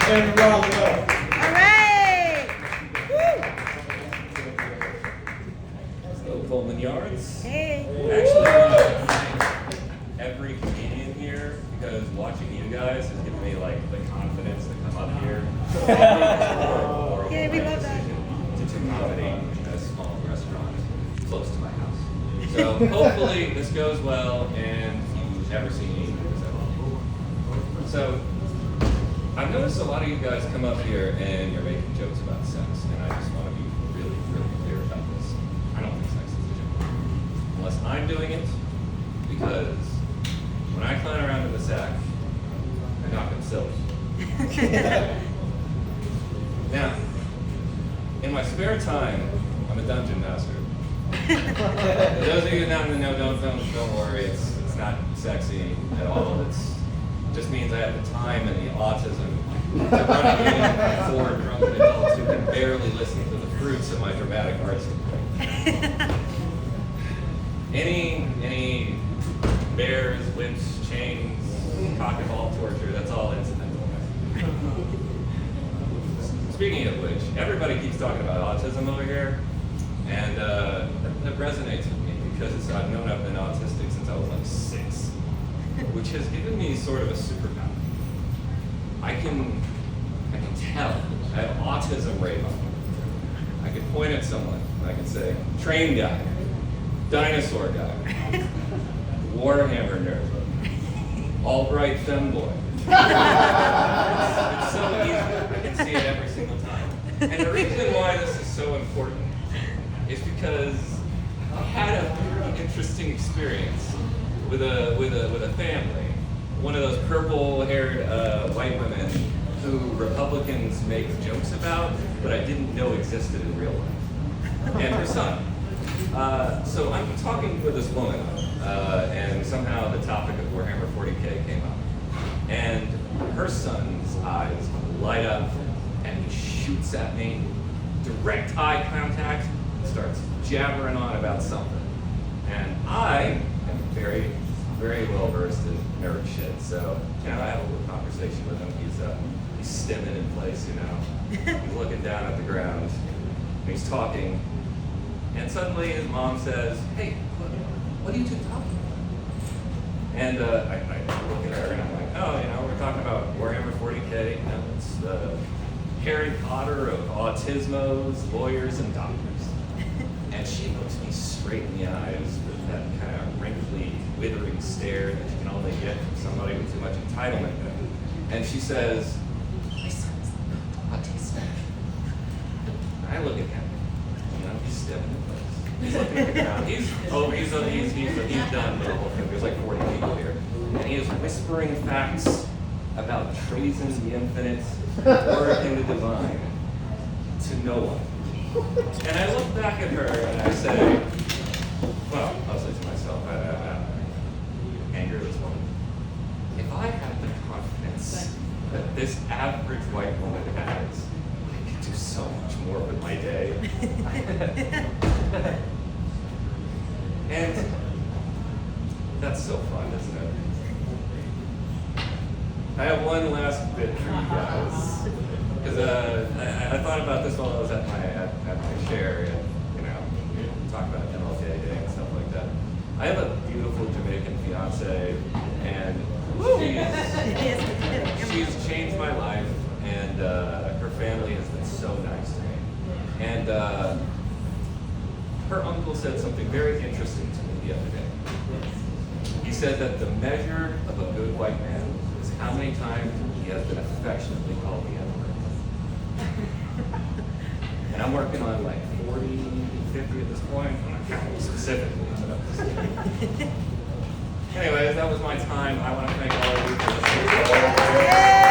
And round it up. All right. Hello, Coleman Yards. Hey. Actually, I want to thank every comedian here because watching you guys has given me like the confidence to come up here. Yeah, we love that. To do comedy in a small restaurant close to my house. So hopefully this goes well and you've never seen me. So I've noticed a lot of you guys come up here and you're making jokes about sex, and I just want to be really, really clear about this. I don't think sex is a joke. Unless I'm doing it, because when I clown around in the sack, I knock them silly. Now, in my spare time, I'm a dungeon master. For those of you not in the know, don't worry, it's not sexy at all. It just means I have the time and the autism to run a game for drunken adults who can barely listen to the fruits of my dramatic arts. Any bears, whips, chains, cock and ball torture, that's all incidental. Speaking of which, everybody keeps talking about autism over here, and that resonates with me because I've known I've been autistic since I was like 6, which has given me sort of a superpower. I can tell. I have autism radar. I can point at someone and I can say, train guy, dinosaur guy, Warhammer nerd, Albright femboy. It's so easy. I can see it every single time. And the reason why this is so important is because I had a pretty interesting experience with a family. One of those purple-haired white women who Republicans make jokes about, but I didn't know existed in real life. And her son. So I'm talking with this woman, and somehow the topic of Warhammer 40K came up. And her son's eyes light up, and he shoots at me, direct eye contact, starts jabbering on about something. And I am very, very well versed in nerd shit, so I have a little conversation with him. He's stimming in place, you know. He's looking down at the ground, and he's talking. And suddenly his mom says, "Hey, what are you two talking about?" And I look at her and I'm like, "Oh, you know, we're talking about Warhammer 40K. You know, it's the Harry Potter of autismos, lawyers, and doctors." And she looks me straight in the eyes with that kind of wrinkly, withering stare that you can only get from somebody with too much entitlement. And she says, "My son's autistic." And I look at him. You know, he's stiff in place. He's looking at the ground. He's done the whole thing. There's like 40 people here. And he is whispering facts about treason, the infinite, or in the divine to no one. And I look back at her and I say, well, I'll say to myself, anger this woman. If I had the confidence that this average white woman has, I could do so much more with my day. And that's so fun, isn't it? I have one last bit for you guys. Because I thought about this while I was at my chair, and you know, talk about MLK Day and stuff like that. I have a beautiful Jamaican fiance, and she's changed my life, and her family has been so nice to me. And her uncle said something very interesting to me the other day. He said that the measure of a good white man is how many times he has been affectionately called the N-word. And I'm working on like 40, 50 at this point. I'm not counting specifically, but I'm just kidding. Anyways, that was my time. I want to thank all of you for listening.